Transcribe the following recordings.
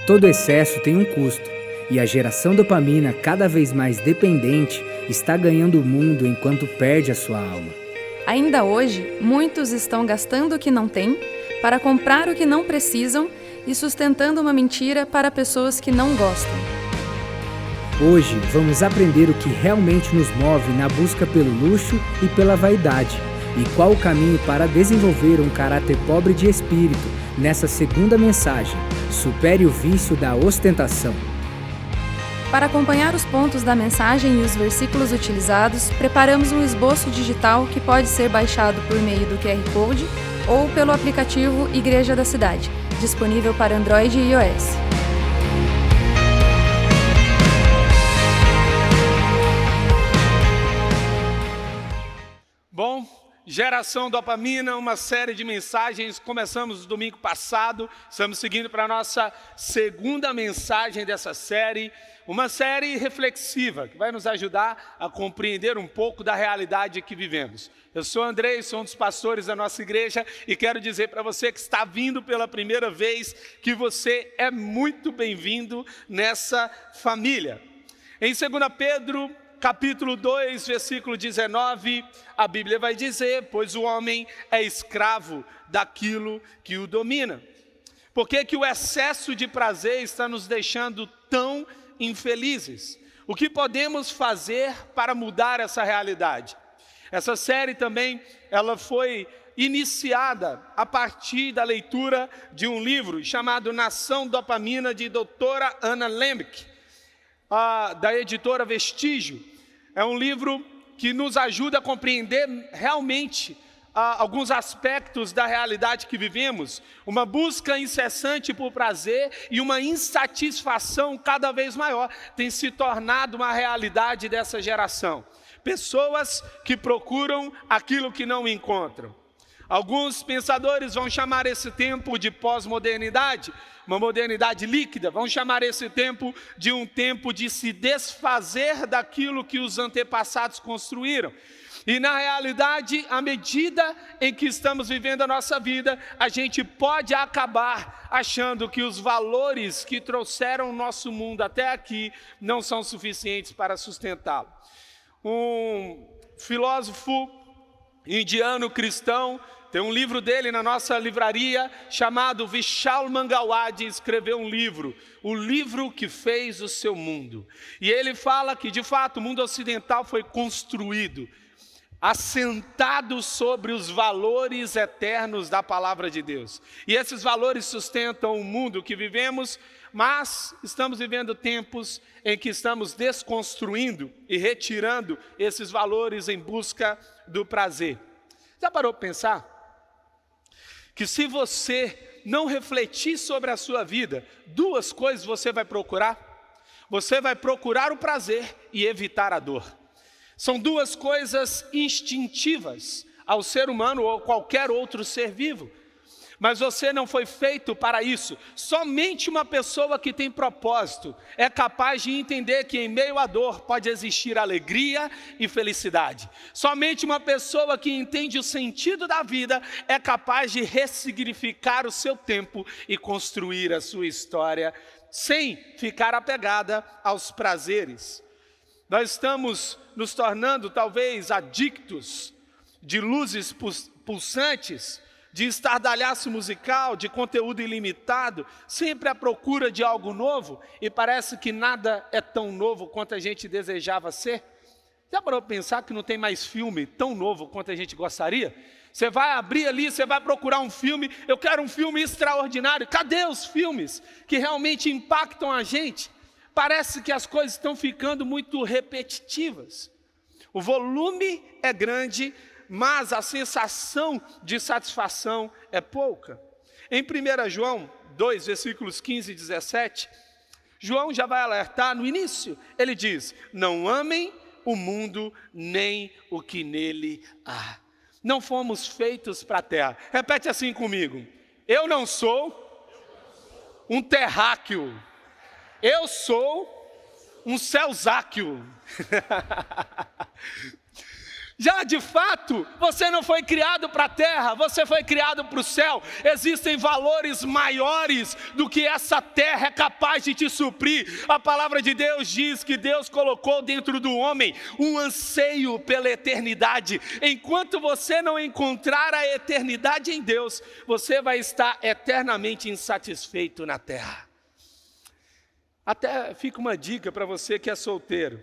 Todo excesso tem um custo, e a geração dopamina, cada vez mais dependente, está ganhando o mundo enquanto perde a sua alma. Ainda hoje, muitos estão gastando o que não têm para comprar o que não precisam e sustentando uma mentira para pessoas que não gostam. Hoje vamos aprender o que realmente nos move na busca pelo luxo e pela vaidade, e qual o caminho para desenvolver um caráter pobre de espírito nessa segunda mensagem: supere o vício da ostentação. Para acompanhar os pontos da mensagem e os versículos utilizados, preparamos um esboço digital que pode ser baixado por meio do QR Code ou pelo aplicativo Igreja da Cidade, disponível para Android e iOS. Bom, Geração Dopamina, uma série de mensagens. Começamos no domingo passado, estamos seguindo para a nossa segunda mensagem dessa série. Uma série reflexiva, que vai nos ajudar a compreender um pouco da realidade que vivemos. Eu sou Andrei, sou um dos pastores da nossa igreja e quero dizer para você que está vindo pela primeira vez que você é muito bem-vindo nessa família. Em 2 Pedro, capítulo 2, versículo 19, a Bíblia vai dizer: pois o homem é escravo daquilo que o domina. Por que o excesso de prazer está nos deixando tão infelizes? O que podemos fazer para mudar essa realidade? Essa série também, ela foi iniciada a partir da leitura de um livro chamado Nação Dopamina, de doutora Anna Lembke, da editora Vestígio. É um livro que nos ajuda a compreender realmente alguns aspectos da realidade que vivemos, uma busca incessante por prazer e uma insatisfação cada vez maior tem se tornado uma realidade dessa geração. Pessoas que procuram aquilo que não encontram. Alguns pensadores vão chamar esse tempo de pós-modernidade, uma modernidade líquida. Vão chamar esse tempo de um tempo de se desfazer daquilo que os antepassados construíram. E na realidade, à medida em que estamos vivendo a nossa vida, a gente pode acabar achando que os valores que trouxeram o nosso mundo até aqui não são suficientes para sustentá-lo. Um filósofo indiano cristão, tem um livro dele na nossa livraria chamado Vishal Mangalwadi, escreveu um livro, o livro que fez o seu mundo. E ele fala que de fato o mundo ocidental foi construído assentado sobre os valores eternos da palavra de Deus. E esses valores sustentam o mundo que vivemos, mas estamos vivendo tempos em que estamos desconstruindo e retirando esses valores em busca do prazer. Já parou para pensar que se você não refletir sobre a sua vida, duas coisas você vai procurar? Você vai procurar o prazer e evitar a dor. São duas coisas instintivas ao ser humano ou qualquer outro ser vivo. Mas você não foi feito para isso. Somente uma pessoa que tem propósito é capaz de entender que em meio à dor pode existir alegria e felicidade. Somente uma pessoa que entende o sentido da vida é capaz de ressignificar o seu tempo e construir a sua história sem ficar apegada aos prazeres. Nós estamos nos tornando talvez adictos de luzes pulsantes, de estardalhaço musical, de conteúdo ilimitado, sempre à procura de algo novo, e parece que nada é tão novo quanto a gente desejava ser. Já parou para pensar que não tem mais filme tão novo quanto a gente gostaria? Você vai abrir ali, você vai procurar um filme, eu quero um filme extraordinário. Cadê os filmes que realmente impactam a gente? Parece que as coisas estão ficando muito repetitivas. O volume é grande, mas a sensação de satisfação é pouca. Em 1 João 2, versículos 15 e 17, João já vai alertar no início. Ele diz: não amem o mundo nem o que nele há. Não fomos feitos para a terra. Repete assim comigo: eu não sou um terráqueo. Eu sou um celsáqueo. Já de fato, você não foi criado para a terra, você foi criado para o céu. Existem valores maiores do que essa terra é capaz de te suprir. A palavra de Deus diz que Deus colocou dentro do homem um anseio pela eternidade. Enquanto você não encontrar a eternidade em Deus, você vai estar eternamente insatisfeito na terra. Até fica uma dica para você que é solteiro.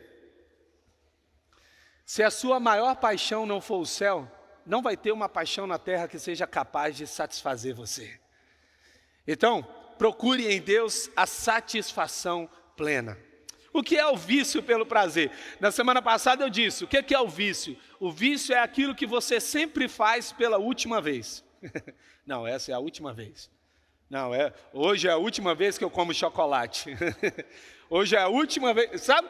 Se a sua maior paixão não for o céu, não vai ter uma paixão na terra que seja capaz de satisfazer você. Então, procure em Deus a satisfação plena. O que é o vício pelo prazer? Na semana passada eu disse, o que é o vício? O vício é aquilo que você sempre faz pela última vez. Não, essa é a última vez. Não, hoje é a última vez que eu como chocolate. Hoje é a última vez, sabe?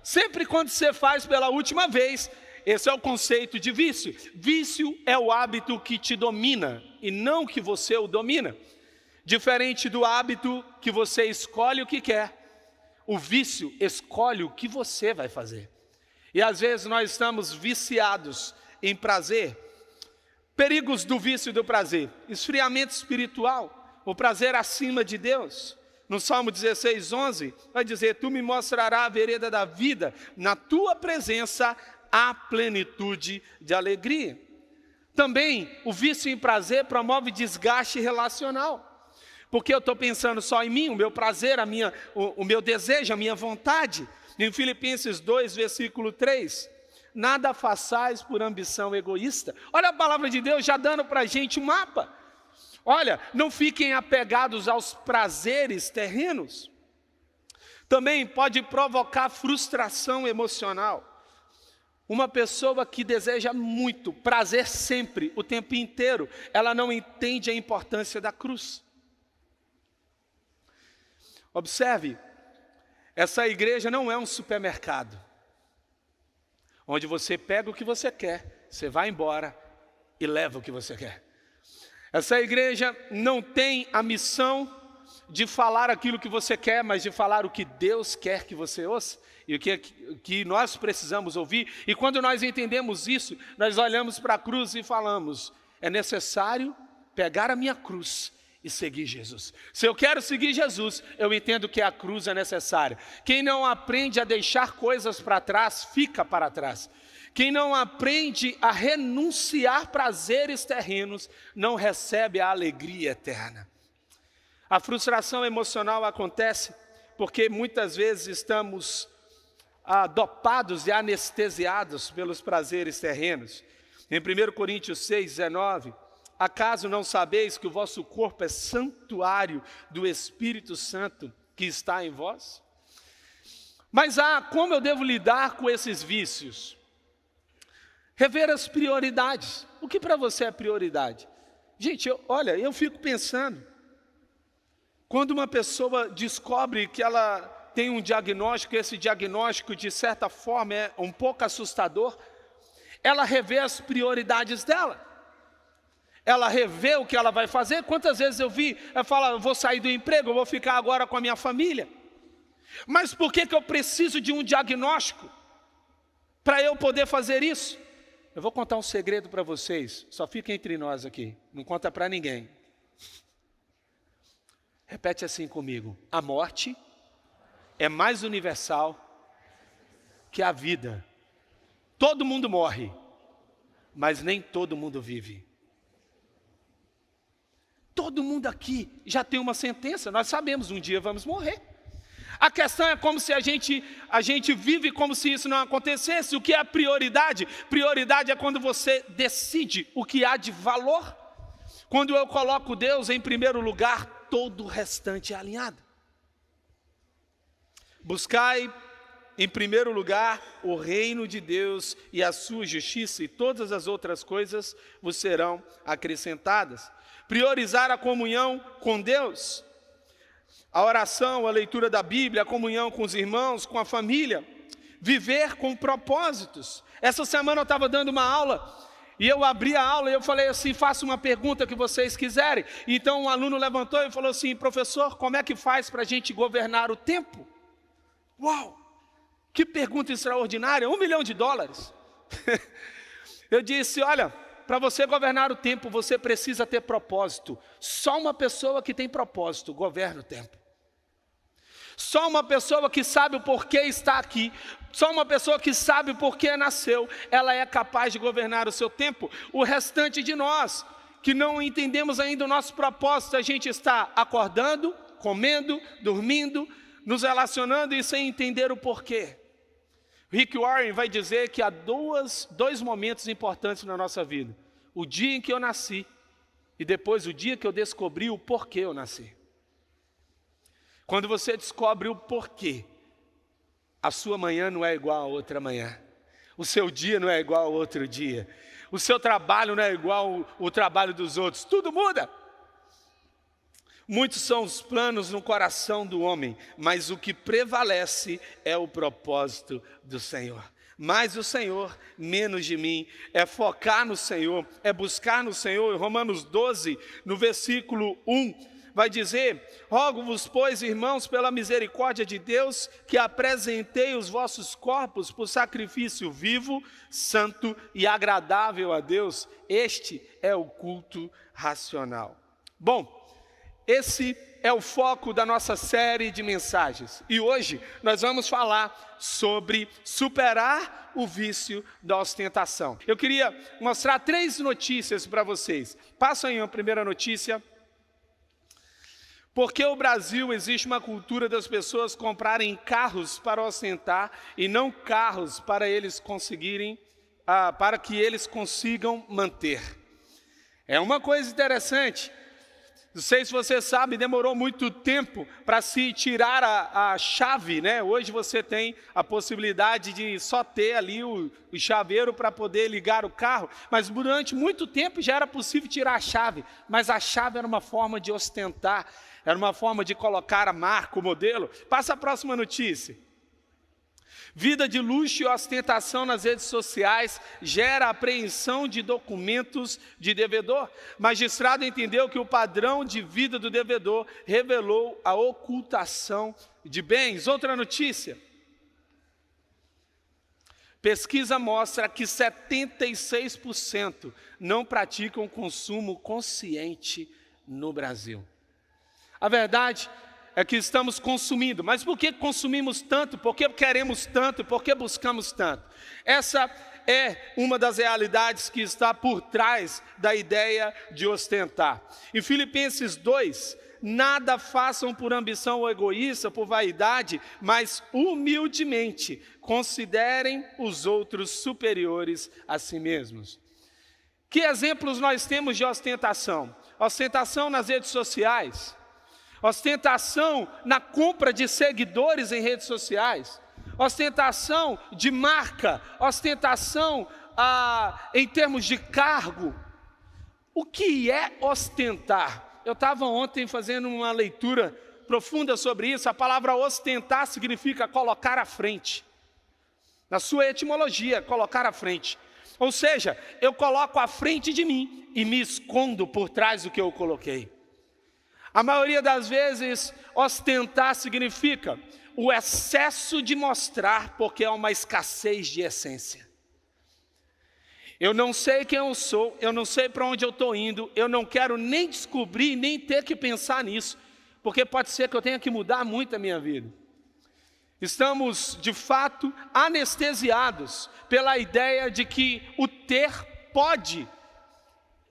Sempre quando você faz pela última vez, esse é o conceito de vício. Vício é o hábito que te domina e não que você o domina. Diferente do hábito que você escolhe o que quer. O vício escolhe o que você vai fazer. E às vezes nós estamos viciados em prazer. Perigos do vício e do prazer. Esfriamento espiritual. O prazer acima de Deus. No Salmo 16, 11, vai dizer, tu me mostrarás a vereda da vida, na tua presença há plenitude de alegria. Também, o vício em prazer promove desgaste relacional, porque eu estou pensando só em mim, o meu prazer, o meu desejo, a minha vontade. Em Filipenses 2, versículo 3, nada façais por ambição egoísta. Olha a palavra de Deus já dando para a gente um mapa. Olha, não fiquem apegados aos prazeres terrenos. Também pode provocar frustração emocional. Uma pessoa que deseja muito prazer sempre, o tempo inteiro, ela não entende a importância da cruz. Observe, essa igreja não é um supermercado, onde você pega o que você quer, você vai embora e leva o que você quer. Essa igreja não tem a missão de falar aquilo que você quer, mas de falar o que Deus quer que você ouça e o que nós precisamos ouvir. E quando nós entendemos isso, nós olhamos para a cruz e falamos, é necessário pegar a minha cruz e seguir Jesus. Se eu quero seguir Jesus, eu entendo que a cruz é necessária. Quem não aprende a deixar coisas para trás, fica para trás. Quem não aprende a renunciar prazeres terrenos, não recebe a alegria eterna. A frustração emocional acontece porque muitas vezes estamos dopados e anestesiados pelos prazeres terrenos. Em 1 Coríntios 6, 19, acaso não sabeis que o vosso corpo é santuário do Espírito Santo que está em vós? Mas como eu devo lidar com esses vícios? Rever as prioridades. O que para você é prioridade? Gente, eu fico pensando, quando uma pessoa descobre que ela tem um diagnóstico, esse diagnóstico de certa forma é um pouco assustador, ela revê as prioridades dela. Ela revê o que ela vai fazer. Quantas vezes ela fala, eu vou sair do emprego, eu vou ficar agora com a minha família. Mas por que eu preciso de um diagnóstico para eu poder fazer isso? Eu vou contar um segredo para vocês, só fica entre nós aqui, não conta para ninguém. Repete assim comigo, a morte é mais universal que a vida. Todo mundo morre, mas nem todo mundo vive. Todo mundo aqui já tem uma sentença, nós sabemos, um dia vamos morrer. A questão é como se a gente vive como se isso não acontecesse. O que é a prioridade? Prioridade é quando você decide o que há de valor. Quando eu coloco Deus em primeiro lugar, todo o restante é alinhado. Buscai em primeiro lugar o reino de Deus e a sua justiça, e todas as outras coisas vos serão acrescentadas. Priorizar a comunhão com Deus, a oração, a leitura da Bíblia, a comunhão com os irmãos, com a família. Viver com propósitos. Essa semana eu estava dando uma aula, e eu abri a aula e eu falei assim, faça uma pergunta que vocês quiserem. Então um aluno levantou e falou assim, professor, como é que faz para a gente governar o tempo? Uau, que pergunta extraordinária, $1 milhão. Eu disse, olha, para você governar o tempo, você precisa ter propósito. Só uma pessoa que tem propósito governa o tempo. Só uma pessoa que sabe o porquê está aqui, só uma pessoa que sabe o porquê nasceu, ela é capaz de governar o seu tempo. O restante de nós, que não entendemos ainda o nosso propósito, a gente está acordando, comendo, dormindo, nos relacionando e sem entender o porquê. Rick Warren vai dizer que há dois momentos importantes na nossa vida. O dia em que eu nasci e depois o dia que eu descobri o porquê eu nasci. Quando você descobre o porquê, a sua manhã não é igual a outra manhã. O seu dia não é igual ao outro dia. O seu trabalho não é igual ao trabalho dos outros. Tudo muda. Muitos são os planos no coração do homem, mas o que prevalece é o propósito do Senhor. Mais o Senhor, menos de mim, é focar no Senhor, é buscar no Senhor. Em Romanos 12, no versículo 1, vai dizer, rogo-vos, pois, irmãos, pela misericórdia de Deus, que apresentei os vossos corpos por sacrifício vivo, santo e agradável a Deus. Este é o culto racional. Bom, esse é o foco da nossa série de mensagens. E hoje nós vamos falar sobre superar o vício da ostentação. Eu queria mostrar 3 notícias para vocês. Passa aí a primeira notícia. Porque o Brasil existe uma cultura das pessoas comprarem carros para ostentar e não carros para eles conseguirem, para que eles consigam manter. É uma coisa interessante. Não sei se você sabe, demorou muito tempo para se tirar a chave, né? Hoje você tem a possibilidade de só ter ali o chaveiro para poder ligar o carro, mas durante muito tempo já era possível tirar a chave, mas a chave era uma forma de ostentar, era uma forma de colocar a marca, o modelo. Passa a próxima notícia. Vida de luxo e ostentação nas redes sociais gera apreensão de documentos de devedor. Magistrado entendeu que o padrão de vida do devedor revelou a ocultação de bens. Outra notícia. Pesquisa mostra que 76% não praticam consumo consciente no Brasil. A verdade é que estamos consumindo, mas por que consumimos tanto? Por que queremos tanto? Por que buscamos tanto? Essa é uma das realidades que está por trás da ideia de ostentar. Em Filipenses 2, nada façam por ambição ou egoísta, por vaidade, mas humildemente considerem os outros superiores a si mesmos. Que exemplos nós temos de ostentação? Ostentação nas redes sociais. Ostentação na compra de seguidores em redes sociais, ostentação de marca, ostentação em termos de cargo. O que é ostentar? Eu estava ontem fazendo uma leitura profunda sobre isso. A palavra ostentar significa colocar à frente. Na sua etimologia, colocar à frente. Ou seja, eu coloco à frente de mim e me escondo por trás do que eu coloquei. A maioria das vezes, ostentar significa o excesso de mostrar, porque é uma escassez de essência. Eu não sei quem eu sou, eu não sei para onde eu estou indo, eu não quero nem descobrir, nem ter que pensar nisso, porque pode ser que eu tenha que mudar muito a minha vida. Estamos, de fato, anestesiados pela ideia de que o ter pode.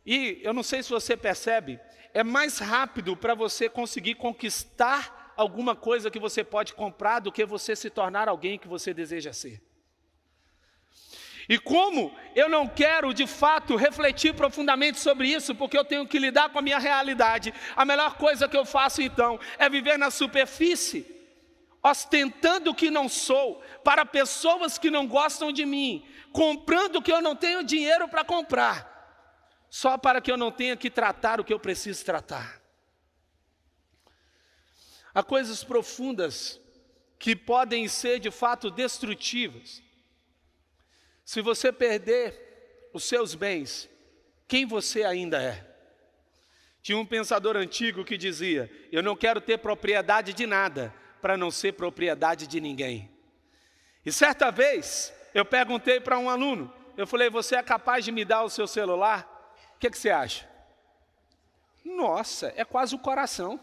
E eu não sei se você percebe, é mais rápido para você conseguir conquistar alguma coisa que você pode comprar do que você se tornar alguém que você deseja ser. E como eu não quero, de fato, refletir profundamente sobre isso, porque eu tenho que lidar com a minha realidade, a melhor coisa que eu faço, então, é viver na superfície, ostentando o que não sou, para pessoas que não gostam de mim, comprando o que eu não tenho dinheiro para comprar, só para que eu não tenha que tratar o que eu preciso tratar. Há coisas profundas que podem ser de fato destrutivas. Se você perder os seus bens, quem você ainda é? Tinha um pensador antigo que dizia, eu não quero ter propriedade de nada, para não ser propriedade de ninguém. E certa vez, eu perguntei para um aluno, eu falei, você é capaz de me dar o seu celular? O que você acha? Nossa, é quase o coração.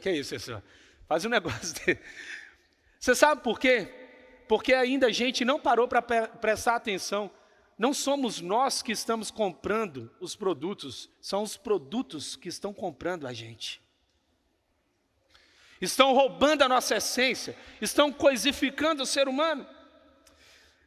Que é isso, senhor? Faz um negócio dele. Você sabe por quê? Porque ainda a gente não parou para prestar atenção. Não somos nós que estamos comprando os produtos, são os produtos que estão comprando a gente. Estão roubando a nossa essência, estão coisificando o ser humano.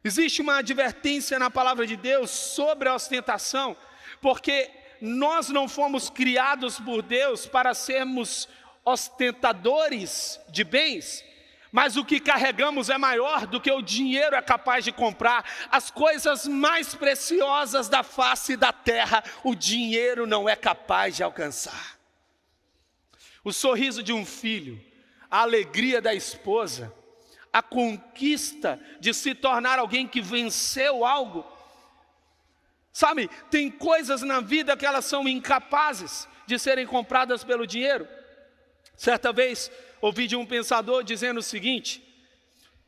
Existe uma advertência na palavra de Deus sobre a ostentação, porque nós não fomos criados por Deus para sermos ostentadores de bens, mas o que carregamos é maior do que o dinheiro é capaz de comprar. As coisas mais preciosas da face da terra, o dinheiro não é capaz de alcançar. O sorriso de um filho, a alegria da esposa, a conquista de se tornar alguém que venceu algo. Sabe, tem coisas na vida que elas são incapazes de serem compradas pelo dinheiro. Certa vez, ouvi de um pensador dizendo o seguinte: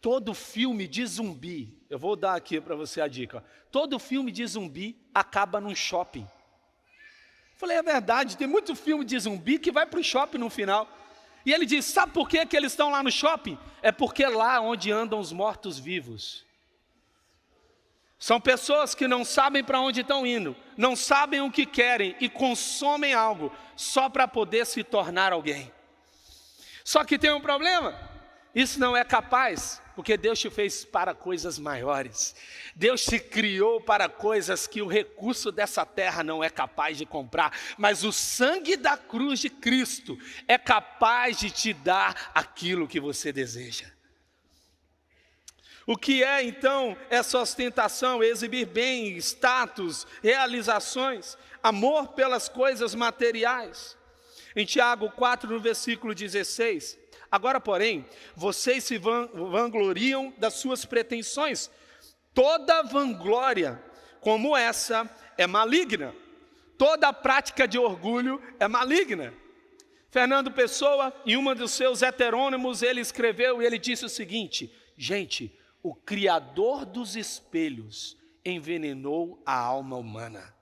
todo filme de zumbi, eu vou dar aqui para você a dica, todo filme de zumbi acaba num shopping. Falei, é verdade, tem muito filme de zumbi que vai para o shopping no final. E ele diz, sabe por que eles estão lá no shopping? É porque é lá onde andam os mortos-vivos. São pessoas que não sabem para onde estão indo, não sabem o que querem e consomem algo só para poder se tornar alguém. Só que tem um problema, isso não é capaz, porque Deus te fez para coisas maiores. Deus te criou para coisas que o recurso dessa terra não é capaz de comprar, mas o sangue da cruz de Cristo é capaz de te dar aquilo que você deseja. O que é então essa ostentação? Exibir bem, status, realizações, amor pelas coisas materiais. Em Tiago 4, no versículo 16, agora porém, vocês se vangloriam das suas pretensões. Toda vanglória como essa é maligna. Toda prática de orgulho é maligna. Fernando Pessoa, em uma dos seus heterônimos, ele escreveu e ele disse o seguinte: gente, o Criador dos espelhos envenenou a alma humana.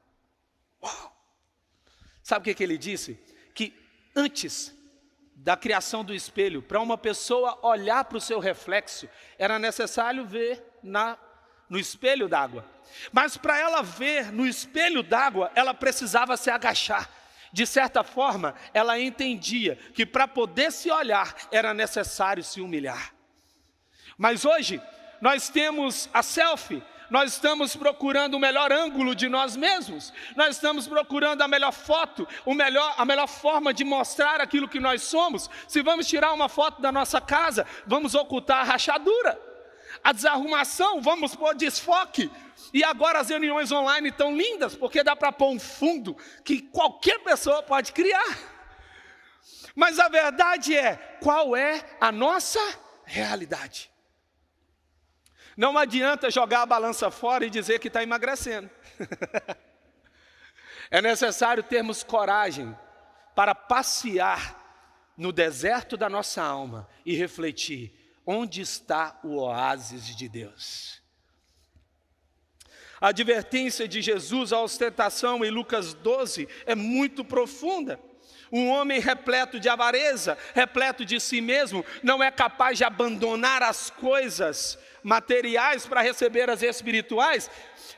Uau! Sabe o que ele disse? Que antes da criação do espelho, para uma pessoa olhar para o seu reflexo, era necessário ver no espelho d'água. Mas para ela ver no espelho d'água, ela precisava se agachar. De certa forma, ela entendia que para poder se olhar, era necessário se humilhar. Mas hoje, nós temos a selfie, nós estamos procurando o melhor ângulo de nós mesmos, nós estamos procurando a melhor foto, a melhor forma de mostrar aquilo que nós somos. Se vamos tirar uma foto da nossa casa, vamos ocultar a rachadura, a desarrumação, vamos pôr desfoque. E agora as reuniões online estão lindas, porque dá para pôr um fundo que qualquer pessoa pode criar. Mas a verdade é, qual é a nossa realidade? Não adianta jogar a balança fora e dizer que está emagrecendo. É necessário termos coragem para passear no deserto da nossa alma e refletir: onde está o oásis de Deus? A advertência de Jesus à ostentação em Lucas 12 é muito profunda. Um homem repleto de avareza, repleto de si mesmo, não é capaz de abandonar as coisas materiais para receber as espirituais.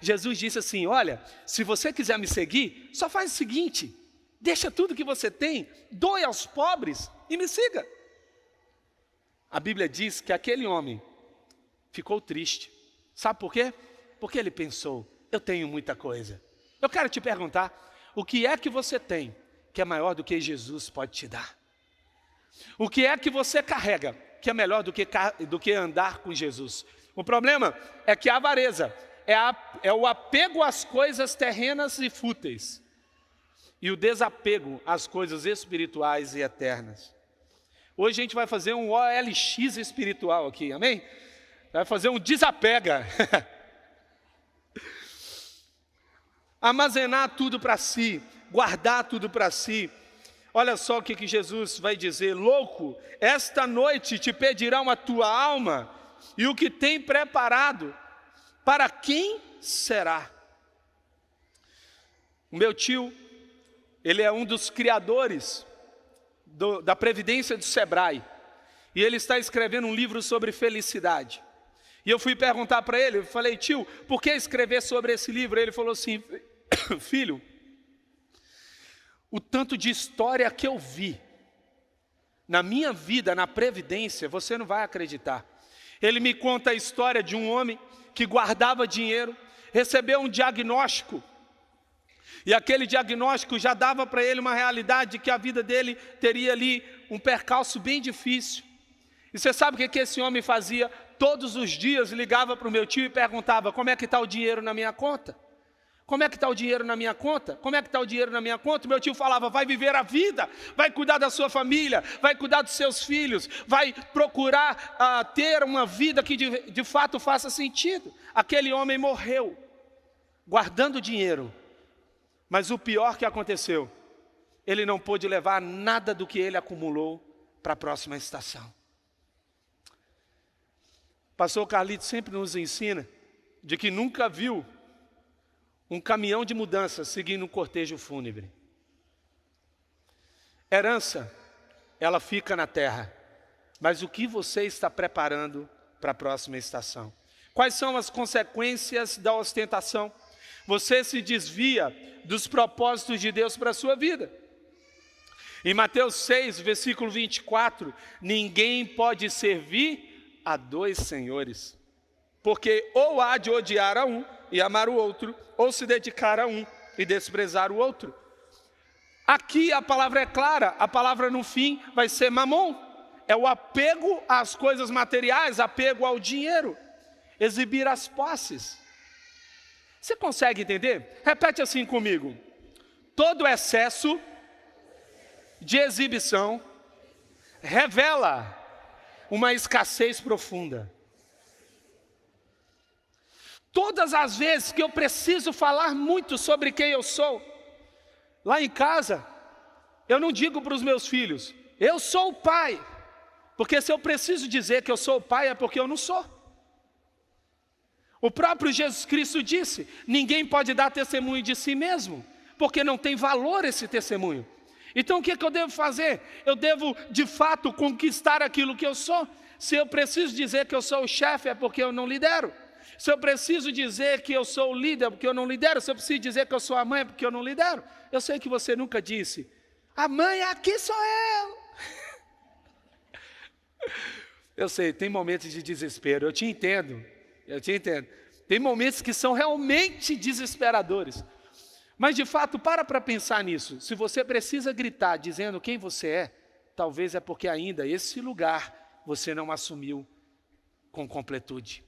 Jesus disse assim: olha, se você quiser me seguir, só faz o seguinte, deixa tudo que você tem, doe aos pobres e me siga. A Bíblia diz que aquele homem ficou triste. Sabe por quê? Porque ele pensou: eu tenho muita coisa. Eu quero te perguntar, o que é que você tem que é maior do que Jesus pode te dar? O que é que você carrega que é melhor do que andar com Jesus? O problema é que a avareza é o apego às coisas terrenas e fúteis, e o desapego às coisas espirituais e eternas. Hoje a gente vai fazer um OLX espiritual aqui, amém? Vai fazer um desapega. Armazenar tudo para si, guardar tudo para si. Olha só o que Jesus vai dizer: louco, esta noite te pedirão a tua alma, e o que tem preparado, para quem será. O meu tio, ele é um dos criadores da Previdência do Sebrae. E ele está escrevendo um livro sobre felicidade. E eu fui perguntar para ele, eu falei, tio, por que escrever sobre esse livro? Ele falou assim, filho, o tanto de história que eu vi na minha vida, na Previdência, você não vai acreditar. Ele me conta a história de um homem que guardava dinheiro, recebeu um diagnóstico, e aquele diagnóstico já dava para ele uma realidade de que a vida dele teria ali um percalço bem difícil. E você sabe o que esse homem fazia? Todos os dias ligava para o meu tio e perguntava, como é que está o dinheiro na minha conta? Como é que está o dinheiro na minha conta? Como é que está o dinheiro na minha conta? Meu tio falava, vai viver a vida, vai cuidar da sua família, vai cuidar dos seus filhos, vai procurar ter uma vida que de fato faça sentido. Aquele homem morreu, guardando dinheiro. Mas o pior que aconteceu, ele não pôde levar nada do que ele acumulou para a próxima estação. Pastor Carlito sempre nos ensina de que nunca viu um caminhão de mudança seguindo um cortejo fúnebre. Herança, ela fica na terra, mas o que você está preparando para a próxima estação? Quais são as consequências da ostentação? Você se desvia dos propósitos de Deus para a sua vida. Em Mateus 6, versículo 24, ninguém pode servir a dois senhores, porque ou há de odiar a um e amar o outro, ou se dedicar a um e desprezar o outro. Aqui a palavra é clara, a palavra no fim vai ser mamon, é o apego às coisas materiais, apego ao dinheiro, exibir as posses. Você consegue entender? Repete assim comigo, todo excesso de exibição revela uma escassez profunda. Todas as vezes que eu preciso falar muito sobre quem eu sou, lá em casa, eu não digo para os meus filhos, eu sou o pai, porque se eu preciso dizer que eu sou o pai é porque eu não sou. O próprio Jesus Cristo disse, ninguém pode dar testemunho de si mesmo, porque não tem valor esse testemunho. Então o que eu devo fazer? Eu devo de fato conquistar aquilo que eu sou. Se eu preciso dizer que eu sou o chefe é porque eu não lidero. Se eu preciso dizer que eu sou o líder é porque eu não lidero. Se eu preciso dizer que eu sou a mãe é porque eu não lidero. Eu sei que você nunca disse, a mãe aqui sou eu. Eu sei, tem momentos de desespero, eu te entendo. Tem momentos que são realmente desesperadores. Mas de fato, para pensar nisso. Se você precisa gritar dizendo quem você é, talvez é porque ainda esse lugar você não assumiu com completude.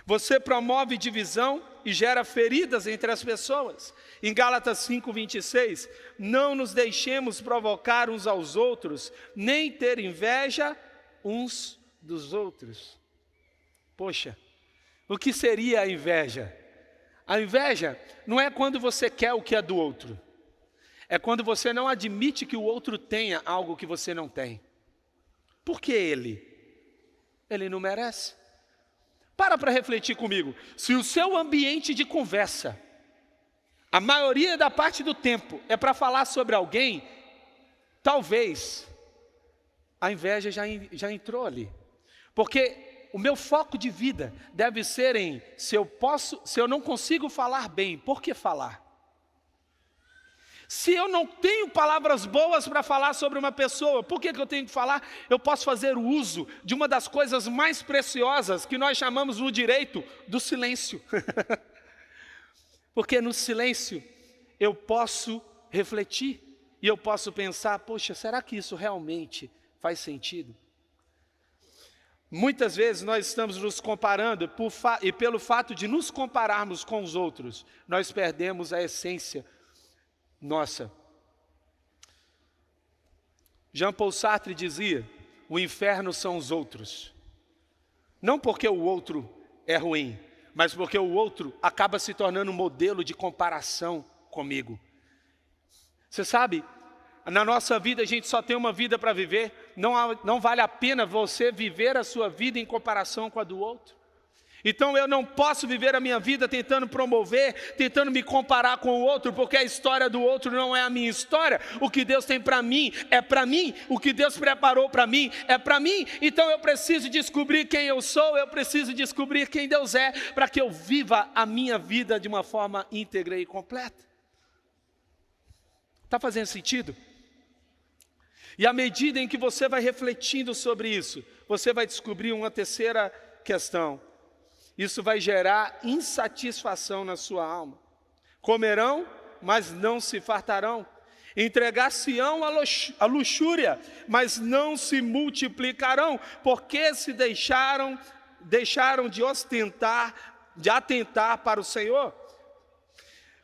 Você promove divisão e gera feridas entre as pessoas. Em Gálatas 5:26, não nos deixemos provocar uns aos outros, nem ter inveja uns dos outros. Poxa, o que seria a inveja? A inveja não é quando você quer o que é do outro. É quando você não admite que o outro tenha algo que você não tem. Por que ele? Ele não merece. Para refletir comigo. Se o seu ambiente de conversa, a maioria da parte do tempo, é para falar sobre alguém, talvez a inveja já entrou ali. Porque o meu foco de vida deve ser em, se eu não consigo falar bem, por que falar? Se eu não tenho palavras boas para falar sobre uma pessoa, por que eu tenho que falar? Eu posso fazer uso de uma das coisas mais preciosas que nós chamamos no direito do silêncio. Porque no silêncio eu posso refletir e eu posso pensar, poxa, será que isso realmente faz sentido? Muitas vezes nós estamos nos comparando e pelo fato de nos compararmos com os outros, nós perdemos a essência nossa. Jean-Paul Sartre dizia, o inferno são os outros. Não porque o outro é ruim, mas porque o outro acaba se tornando um modelo de comparação comigo. Você sabe, na nossa vida a gente só tem uma vida para viver, não vale a pena você viver a sua vida em comparação com a do outro. Então eu não posso viver a minha vida tentando promover, tentando me comparar com o outro, porque a história do outro não é a minha história. O que Deus tem para mim é para mim, o que Deus preparou para mim é para mim. Então eu preciso descobrir quem eu sou, eu preciso descobrir quem Deus é, para que eu viva a minha vida de uma forma íntegra e completa. Está fazendo sentido? E à medida em que você vai refletindo sobre isso, você vai descobrir uma terceira questão. Isso vai gerar insatisfação na sua alma. Comerão, mas não se fartarão. Entregar-se-ão à luxúria, mas não se multiplicarão, porque se deixaram de atentar para o Senhor.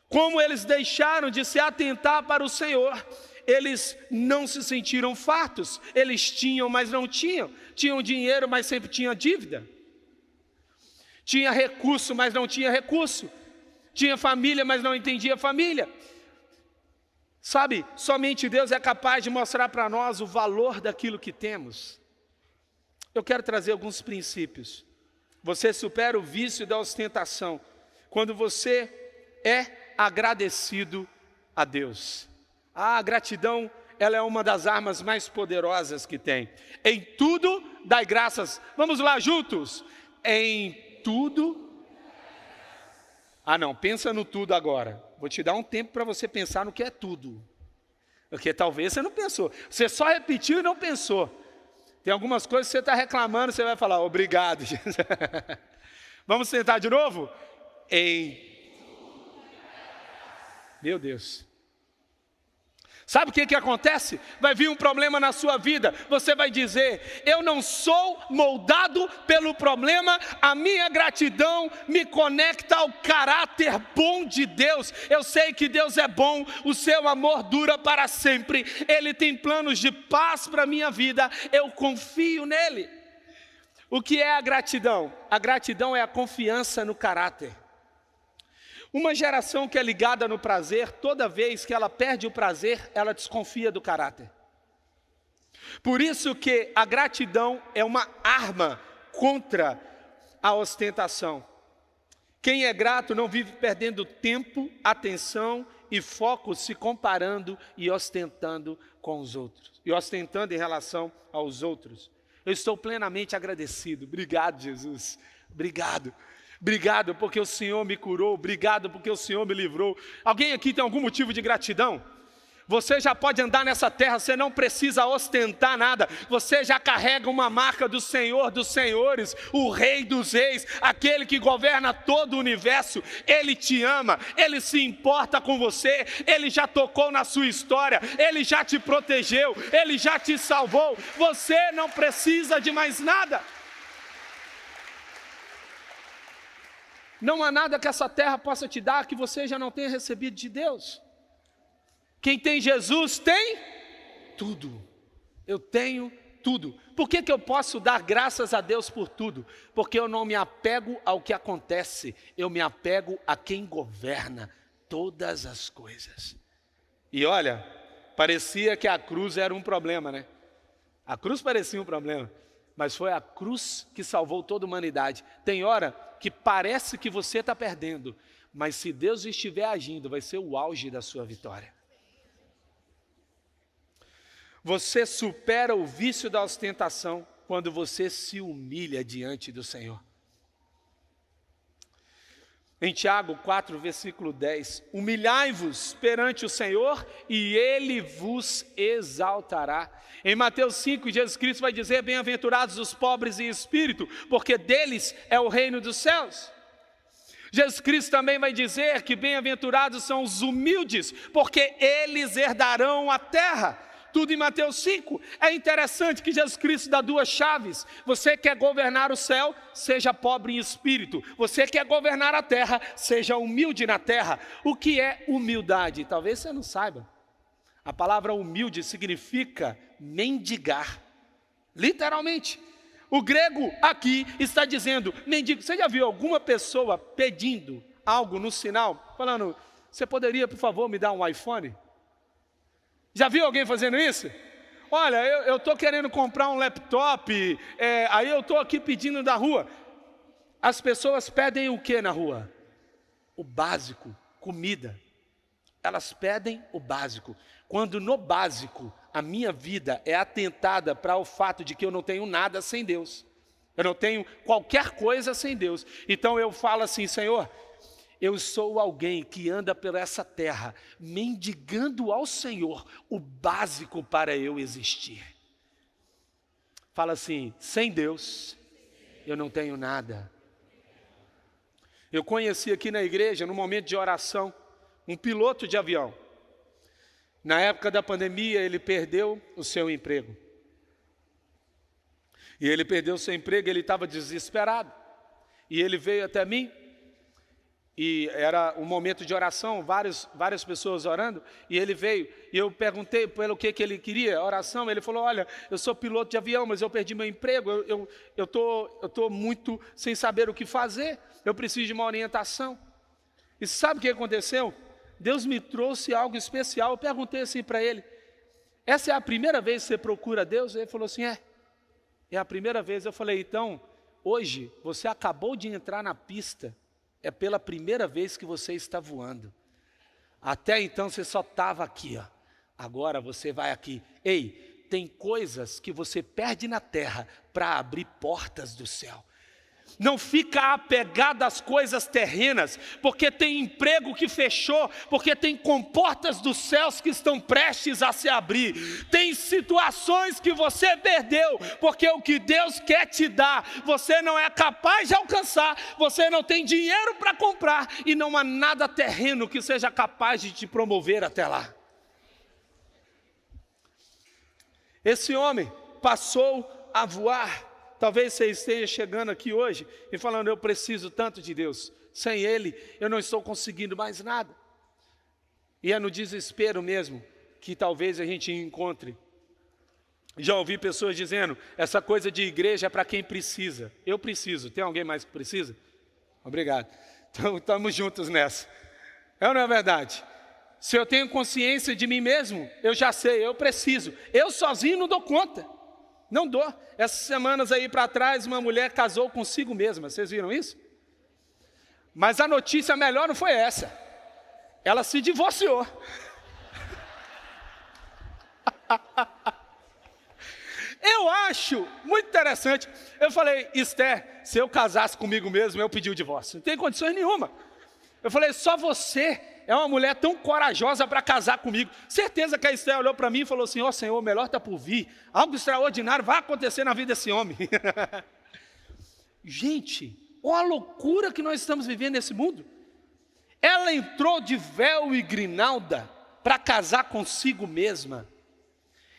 Como eles deixaram de se atentar para o Senhor, eles não se sentiram fartos. Eles tinham, mas não tinham. Tinham dinheiro, mas sempre tinham dívida. Tinha recurso, mas não tinha recurso. Tinha família, mas não entendia família. Sabe, somente Deus é capaz de mostrar para nós o valor daquilo que temos. Eu quero trazer alguns princípios. Você supera o vício da ostentação quando você é agradecido a Deus. A gratidão, ela é uma das armas mais poderosas que tem. Em tudo, dai graças. Vamos lá juntos. Em tudo. Não, pensa no tudo agora. Vou te dar um tempo para você pensar no que é tudo. Porque talvez você não pensou. Você só repetiu e não pensou. Tem algumas coisas que você está reclamando, você vai falar, obrigado. Vamos tentar de novo? Meu Deus. Sabe o que acontece? Vai vir um problema na sua vida, você vai dizer, eu não sou moldado pelo problema, a minha gratidão me conecta ao caráter bom de Deus. Eu sei que Deus é bom, o seu amor dura para sempre, Ele tem planos de paz para a minha vida, eu confio nele. O que é a gratidão? A gratidão é a confiança no caráter. Uma geração que é ligada no prazer, toda vez que ela perde o prazer, ela desconfia do caráter. Por isso que a gratidão é uma arma contra a ostentação. Quem é grato não vive perdendo tempo, atenção e foco se comparando e ostentando com os outros. E ostentando em relação aos outros. Eu estou plenamente agradecido. Obrigado, Jesus. Obrigado. Obrigado porque o Senhor me curou, obrigado porque o Senhor me livrou. Alguém aqui tem algum motivo de gratidão? Você já pode andar nessa terra, você não precisa ostentar nada. Você já carrega uma marca do Senhor dos Senhores, o Rei dos Reis, aquele que governa todo o universo. Ele te ama, Ele se importa com você, Ele já tocou na sua história, Ele já te protegeu, Ele já te salvou. Você não precisa de mais nada. Não há nada que essa terra possa te dar que você já não tenha recebido de Deus. Quem tem Jesus tem tudo. Eu tenho tudo. Por que eu posso dar graças a Deus por tudo? Porque eu não me apego ao que acontece, eu me apego a quem governa todas as coisas. E olha, parecia que a cruz era um problema, né? A cruz parecia um problema, mas foi a cruz que salvou toda a humanidade. Tem hora que parece que você está perdendo, mas se Deus estiver agindo, vai ser o auge da sua vitória. Você supera o vício da ostentação quando você se humilha diante do Senhor. Em Tiago 4, versículo 10, humilhai-vos perante o Senhor e Ele vos exaltará. Em Mateus 5, Jesus Cristo vai dizer, bem-aventurados os pobres em espírito, porque deles é o reino dos céus. Jesus Cristo também vai dizer que bem-aventurados são os humildes, porque eles herdarão a terra. Tudo em Mateus 5. É interessante que Jesus Cristo dá duas chaves. Você quer governar o céu, seja pobre em espírito. Você quer governar a terra, seja humilde na terra. O que é humildade? Talvez você não saiba. A palavra humilde significa mendigar. Literalmente. O grego aqui está dizendo mendigo. Você já viu alguma pessoa pedindo algo no sinal? Falando, você poderia, por favor, me dar um iPhone? Já viu alguém fazendo isso? Olha, eu estou querendo comprar um laptop, aí eu estou aqui pedindo da rua. As pessoas pedem o que na rua? O básico, comida. Elas pedem o básico. Quando no básico a minha vida é atentada para o fato de que eu não tenho nada sem Deus. Eu não tenho qualquer coisa sem Deus. Então eu falo assim: Senhor, eu sou alguém que anda por essa terra mendigando ao Senhor o básico para eu existir. Fala assim: sem Deus eu não tenho nada. Eu conheci aqui na igreja, no momento de oração, um piloto de avião. Na época da pandemia, ele perdeu o seu emprego. E ele perdeu o seu emprego, ele estava desesperado. E ele veio até mim, e era um momento de oração, várias pessoas orando, e ele veio, e eu perguntei pelo que ele queria, oração. Ele falou: olha, eu sou piloto de avião, mas eu perdi meu emprego, eu tô muito sem saber o que fazer, eu preciso de uma orientação. E sabe o que aconteceu? Deus me trouxe algo especial. Eu perguntei assim para ele: essa é a primeira vez que você procura Deus? Ele falou assim: é a primeira vez. Eu falei: então, hoje você acabou de entrar na pista, é pela primeira vez que você está voando. Até então você só estava aqui, ó. Agora você vai aqui. Ei, tem coisas que você perde na terra para abrir portas do céu. Não fica apegado às coisas terrenas, porque tem emprego que fechou, porque tem comportas dos céus que estão prestes a se abrir. Tem situações que você perdeu, porque o que Deus quer te dar, você não é capaz de alcançar, você não tem dinheiro para comprar, e não há nada terreno que seja capaz de te promover até lá. Esse homem passou a voar. Talvez você esteja chegando aqui hoje e falando: eu preciso tanto de Deus, sem Ele eu não estou conseguindo mais nada. E é no desespero mesmo que talvez a gente encontre. Já ouvi pessoas dizendo: essa coisa de igreja é para quem precisa. Eu preciso. Tem alguém mais que precisa? Obrigado. Então estamos juntos nessa. É ou não é verdade? Se eu tenho consciência de mim mesmo, eu já sei, eu preciso. Eu sozinho não dou conta. Não dou. Essas semanas aí para trás, uma mulher casou consigo mesma. Vocês viram isso? Mas a notícia melhor não foi essa. Ela se divorciou. Eu acho muito interessante. Eu falei: Esther, se eu casasse comigo mesmo, eu pedi o divórcio. Não tem condições nenhuma. Eu falei: só você é uma mulher tão corajosa para casar comigo. Certeza que a Esther olhou para mim e falou assim: ó Senhor, o melhor está por vir. Algo extraordinário vai acontecer na vida desse homem. Gente, olha a loucura que nós estamos vivendo nesse mundo. Ela entrou de véu e grinalda para casar consigo mesma.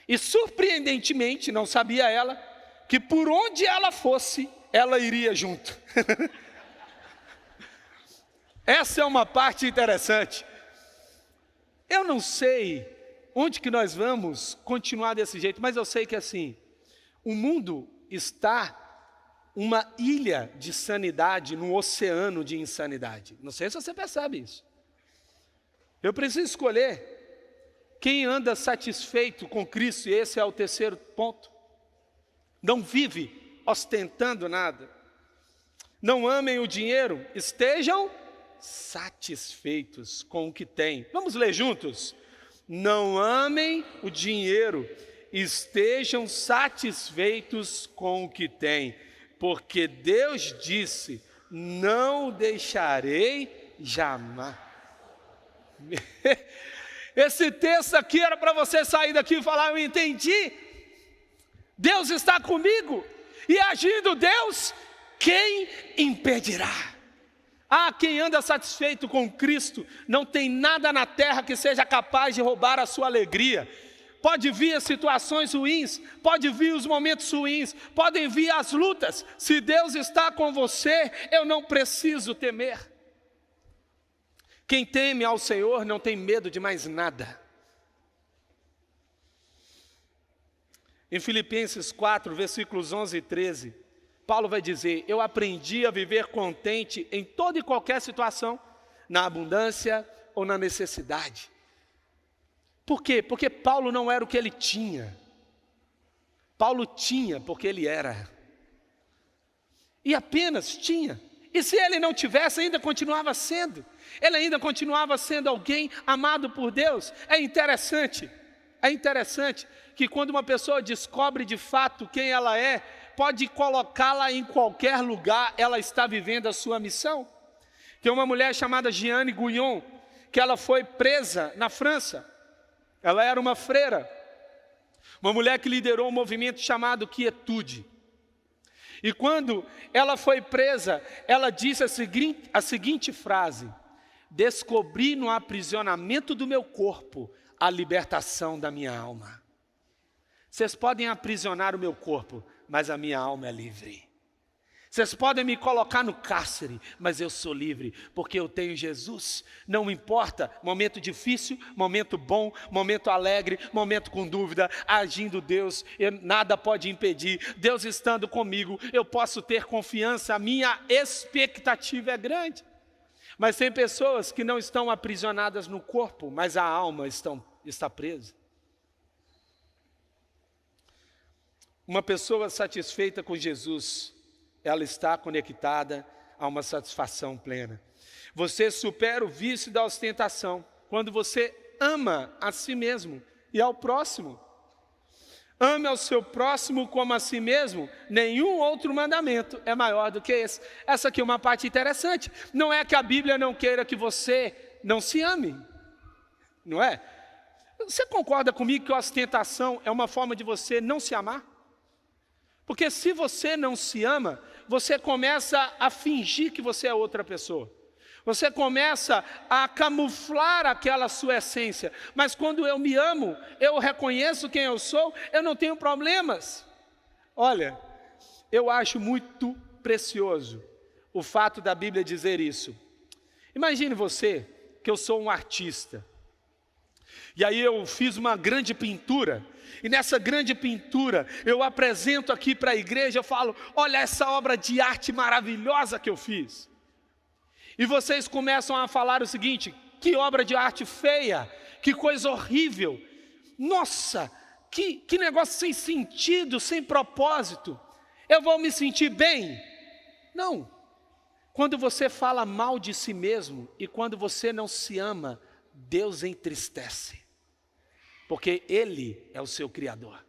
E surpreendentemente, não sabia ela, que por onde ela fosse, ela iria junto. Essa é uma parte interessante. Eu não sei onde que nós vamos continuar desse jeito, mas eu sei que assim, o mundo está uma ilha de sanidade num oceano de insanidade. Não sei se você percebe isso. Eu preciso escolher quem anda satisfeito com Cristo, e esse é o terceiro ponto. Não vive ostentando nada. Não amem o dinheiro, estejam satisfeitos com o que têm. Vamos ler juntos? Não amem o dinheiro, estejam satisfeitos com o que têm, porque Deus disse: não o deixarei jamais. Esse texto aqui era para você sair daqui e falar: eu entendi, Deus está comigo, e agindo Deus, quem impedirá? Quem anda satisfeito com Cristo, não tem nada na terra que seja capaz de roubar a sua alegria. Pode vir as situações ruins, pode vir os momentos ruins, podem vir as lutas. Se Deus está com você, eu não preciso temer. Quem teme ao Senhor não tem medo de mais nada. Em Filipenses 4, versículos 11 e 13, Paulo vai dizer: eu aprendi a viver contente em toda e qualquer situação, na abundância ou na necessidade. Por quê? Porque Paulo não era o que ele tinha. Paulo tinha porque ele era. E apenas tinha. E se ele não tivesse, ainda continuava sendo. Ele ainda continuava sendo alguém amado por Deus. É interessante que quando uma pessoa descobre de fato quem ela é, pode colocá-la em qualquer lugar, ela está vivendo a sua missão. Tem uma mulher chamada Jeanne Guyon, que ela foi presa na França. Ela era uma freira, uma mulher que liderou um movimento chamado Quietude. E quando ela foi presa, ela disse a seguinte frase: descobri no aprisionamento do meu corpo a libertação da minha alma. Vocês podem aprisionar o meu corpo, mas a minha alma é livre. Vocês podem me colocar no cárcere, mas eu sou livre, porque eu tenho Jesus. Não importa, momento difícil, momento bom, momento alegre, momento com dúvida, agindo Deus, nada pode impedir. Deus estando comigo, eu posso ter confiança, a minha expectativa é grande. Mas tem pessoas que não estão aprisionadas no corpo, mas a alma está presa. Uma pessoa satisfeita com Jesus, ela está conectada a uma satisfação plena. Você supera o vício da ostentação quando você ama a si mesmo e ao próximo. Ame ao seu próximo como a si mesmo, nenhum outro mandamento é maior do que esse. Essa aqui é uma parte interessante. Não é que a Bíblia não queira que você não se ame, não é? Você concorda comigo que a ostentação é uma forma de você não se amar? Porque se você não se ama, você começa a fingir que você é outra pessoa. Você começa a camuflar aquela sua essência. Mas quando eu me amo, eu reconheço quem eu sou, eu não tenho problemas. Olha, eu acho muito precioso o fato da Bíblia dizer isso. Imagine você que eu sou um artista. E aí eu fiz uma grande pintura. E nessa grande pintura, eu apresento aqui para a igreja, eu falo, olha essa obra de arte maravilhosa que eu fiz. E vocês começam a falar o seguinte, que obra de arte feia, que coisa horrível. Nossa, que negócio sem sentido, sem propósito. Eu vou me sentir bem? Não. Quando você fala mal de si mesmo e quando você não se ama, Deus entristece. Porque Ele é o seu Criador.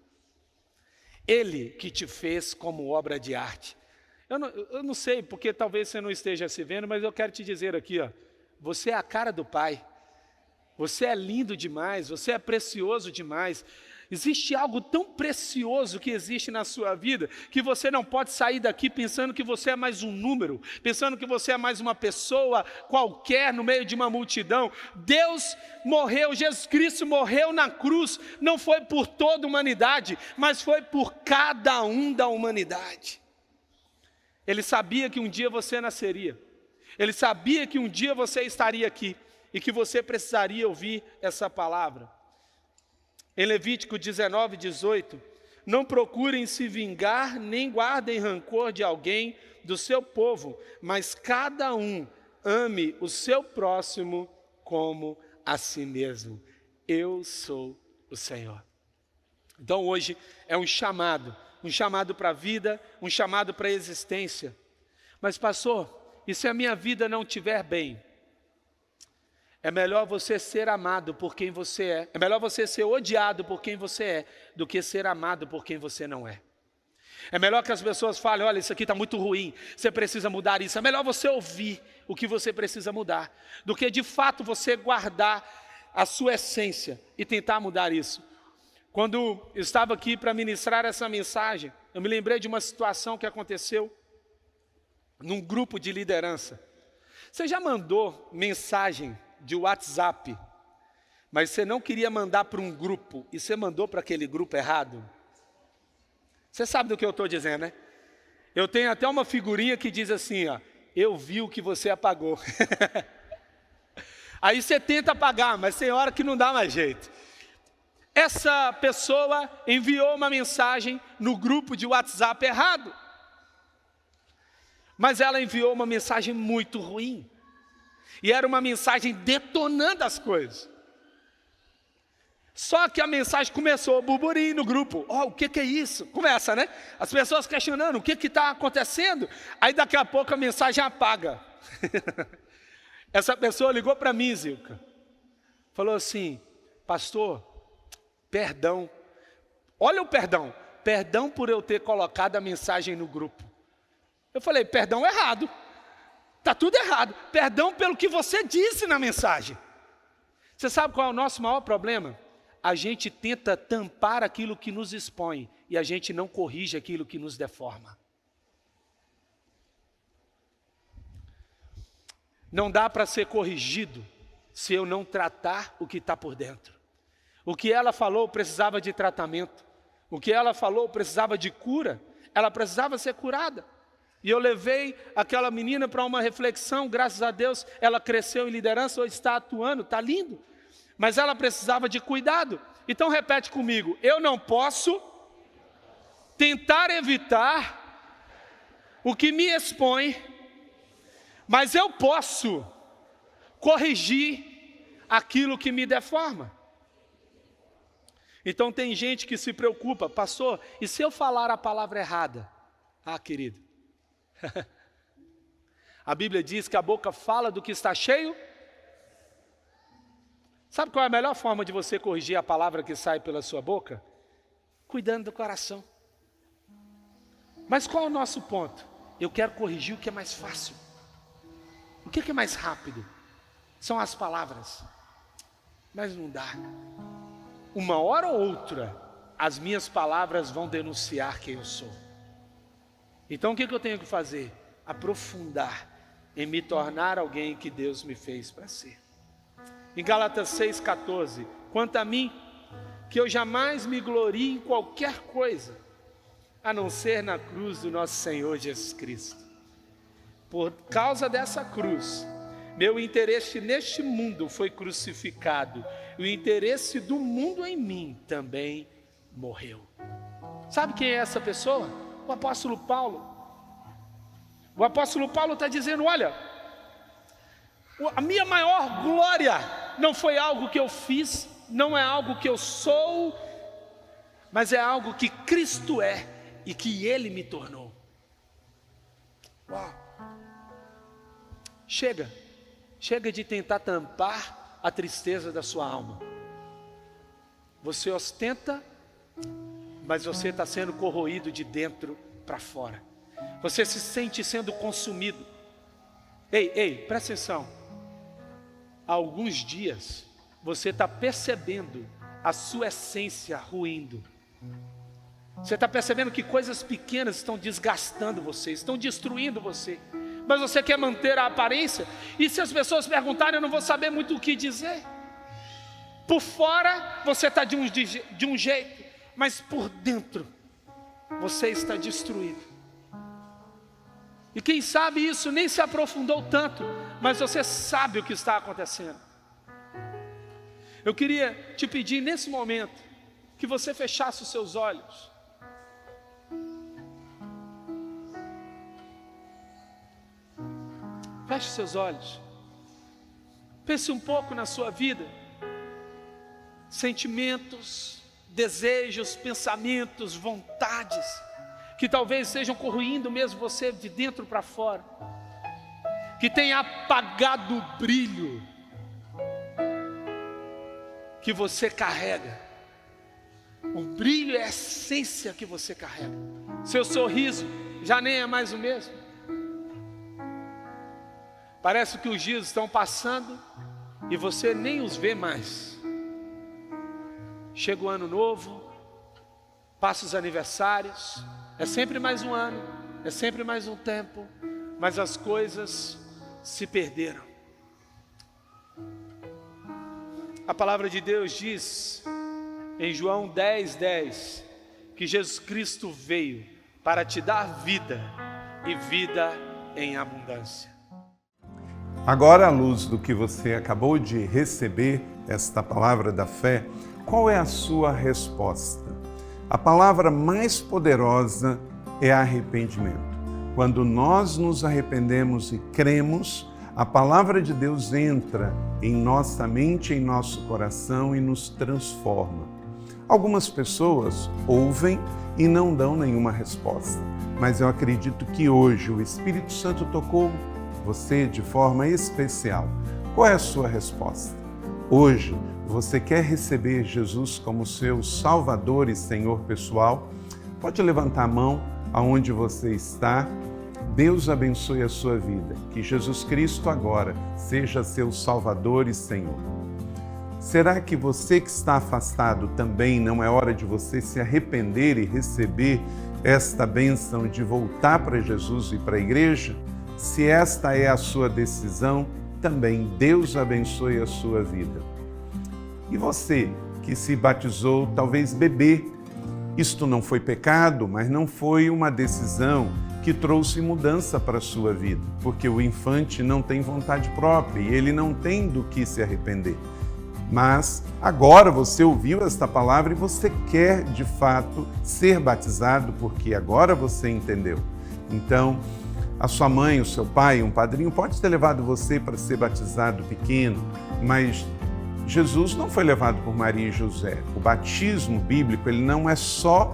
Ele que te fez como obra de arte. Eu não sei, porque talvez você não esteja se vendo, mas eu quero te dizer aqui, ó, você é a cara do Pai. Você é lindo demais, você é precioso demais. Existe algo tão precioso que existe na sua vida, que você não pode sair daqui pensando que você é mais um número, pensando que você é mais uma pessoa qualquer no meio de uma multidão. Deus morreu, Jesus Cristo morreu na cruz, não foi por toda a humanidade, mas foi por cada um da humanidade. Ele sabia que um dia você nasceria, Ele sabia que um dia você estaria aqui, e que você precisaria ouvir essa palavra. Em Levítico 19:18, não procurem se vingar, nem guardem rancor de alguém do seu povo, mas cada um ame o seu próximo como a si mesmo. Eu sou o Senhor. Então hoje é um chamado para a vida, um chamado para a existência. Mas pastor, e se a minha vida não estiver bem? É melhor você ser amado por quem você é. É melhor você ser odiado por quem você é, do que ser amado por quem você não é. É melhor que as pessoas falem, olha, isso aqui está muito ruim, você precisa mudar isso. É melhor você ouvir o que você precisa mudar, do que de fato você guardar a sua essência e tentar mudar isso. Quando eu estava aqui para ministrar essa mensagem, eu me lembrei de uma situação que aconteceu num grupo de liderança. Você já mandou mensagem de WhatsApp, mas você não queria mandar para um grupo, e você mandou para aquele grupo errado? Você sabe do que eu estou dizendo, né? Eu tenho até uma figurinha que diz assim, ó, eu vi o que você apagou. Aí você tenta apagar, mas tem hora que não dá mais jeito. Essa pessoa enviou uma mensagem no grupo de WhatsApp errado, mas ela enviou uma mensagem muito ruim. E era uma mensagem detonando as coisas. Só que a mensagem começou a burburinho no grupo. O que é isso? Começa, né? As pessoas questionando o que está acontecendo. Aí daqui a pouco a mensagem apaga. Essa pessoa ligou para mim, Zilka. Falou assim: pastor, perdão. Olha o perdão. Perdão por eu ter colocado a mensagem no grupo. Eu falei: perdão errado. Está tudo errado. Perdão pelo que você disse na mensagem. Você sabe qual é o nosso maior problema? A gente tenta tampar aquilo que nos expõe e a gente não corrige aquilo que nos deforma. Não dá para ser corrigido se eu não tratar o que está por dentro. O que ela falou precisava de tratamento. O que ela falou precisava de cura. Ela precisava ser curada. E eu levei aquela menina para uma reflexão, graças a Deus, ela cresceu em liderança, hoje está atuando, está lindo. Mas ela precisava de cuidado. Então repete comigo: eu não posso tentar evitar o que me expõe, mas eu posso corrigir aquilo que me deforma. Então tem gente que se preocupa: pastor, e se eu falar a palavra errada? Querido, a Bíblia diz que a boca fala do que está cheio. Sabe qual é a melhor forma de você corrigir a palavra que sai pela sua boca? Cuidando do coração. Mas qual é o nosso ponto? Eu quero corrigir o que é mais fácil. O que é mais rápido? São as palavras. Mas não dá. Uma hora ou outra, as minhas palavras vão denunciar quem eu sou. Então o que eu tenho que fazer? Aprofundar em me tornar alguém que Deus me fez para ser. Em Gálatas 6,14, quanto a mim, que eu jamais me glorie em qualquer coisa, a não ser na cruz do nosso Senhor Jesus Cristo. Por causa dessa cruz, meu interesse neste mundo foi crucificado, e o interesse do mundo em mim também morreu. Sabe quem é essa pessoa? O apóstolo Paulo. O apóstolo Paulo está dizendo: olha, a minha maior glória não foi algo que eu fiz, não é algo que eu sou, mas é algo que Cristo é e que Ele me tornou. Uau! Chega de tentar tampar a tristeza da sua alma. Você ostenta, mas você está sendo corroído de dentro para fora. Você se sente sendo consumido. Ei, presta atenção. Há alguns dias, você está percebendo a sua essência ruindo. Você está percebendo que coisas pequenas estão desgastando você, estão destruindo você. Mas você quer manter a aparência. E se as pessoas perguntarem, eu não vou saber muito o que dizer. Por fora, você está de um jeito, mas por dentro, você está destruído. E quem sabe isso nem se aprofundou tanto, mas você sabe o que está acontecendo. Eu queria te pedir nesse momento que você fechasse os seus olhos. Feche os seus olhos. Pense um pouco na sua vida. Sentimentos, desejos, pensamentos, vontades que talvez estejam corroindo mesmo você de dentro para fora, que tem apagado o brilho que você carrega. O brilho é a essência que você carrega. Seu sorriso já nem é mais o mesmo. Parece que os dias estão passando e você nem os vê mais. Chega o ano novo, passa os aniversários, é sempre mais um ano, é sempre mais um tempo, mas as coisas se perderam. A palavra de Deus diz em João 10:10 que Jesus Cristo veio para te dar vida e vida em abundância. Agora, à luz do que você acabou de receber, esta palavra da fé, qual é a sua resposta? A palavra mais poderosa é arrependimento. Quando nós nos arrependemos e cremos, a palavra de Deus entra em nossa mente, em nosso coração e nos transforma. Algumas pessoas ouvem e não dão nenhuma resposta, mas eu acredito que hoje o Espírito Santo tocou você de forma especial. Qual é a sua resposta? Hoje, você quer receber Jesus como seu Salvador e Senhor pessoal? Pode levantar a mão aonde você está. Deus abençoe a sua vida. Que Jesus Cristo agora seja seu Salvador e Senhor. Será que você que está afastado também não é hora de você se arrepender e receber esta bênção de voltar para Jesus e para a igreja? Se esta é a sua decisão, também Deus abençoe a sua vida. E você que se batizou, talvez bebê, isto não foi pecado, mas não foi uma decisão que trouxe mudança para a sua vida, porque o infante não tem vontade própria e ele não tem do que se arrepender. Mas agora você ouviu esta palavra e você quer de fato ser batizado, porque agora você entendeu. Então, a sua mãe, o seu pai, um padrinho pode ter levado você para ser batizado pequeno, mas Jesus não foi levado por Maria e José. O batismo bíblico ele não é só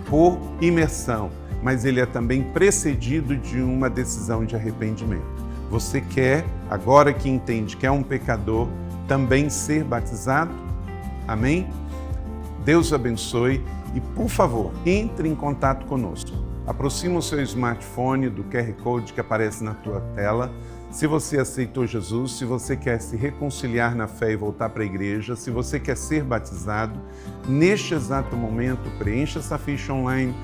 por imersão, mas ele é também precedido de uma decisão de arrependimento. Você quer, agora que entende que é um pecador, também ser batizado? Amém? Deus abençoe e, por favor, entre em contato conosco. Aproxima o seu smartphone do QR Code que aparece na tua tela. Se você aceitou Jesus, se você quer se reconciliar na fé e voltar para a igreja, se você quer ser batizado, neste exato momento, preencha essa ficha online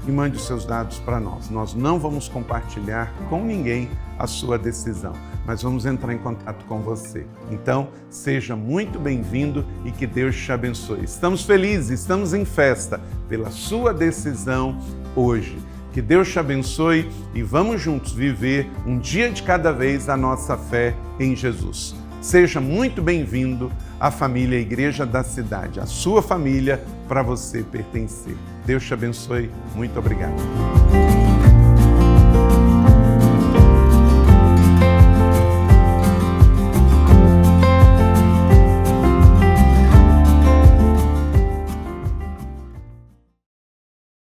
e mande os seus dados para nós. Nós não vamos compartilhar com ninguém a sua decisão, mas vamos entrar em contato com você. Então, seja muito bem-vindo e que Deus te abençoe. Estamos felizes, estamos em festa pela sua decisão hoje. Que Deus te abençoe e vamos juntos viver um dia de cada vez a nossa fé em Jesus. Seja muito bem-vindo à família Igreja da Cidade, a sua família para você pertencer. Deus te abençoe. Muito obrigado.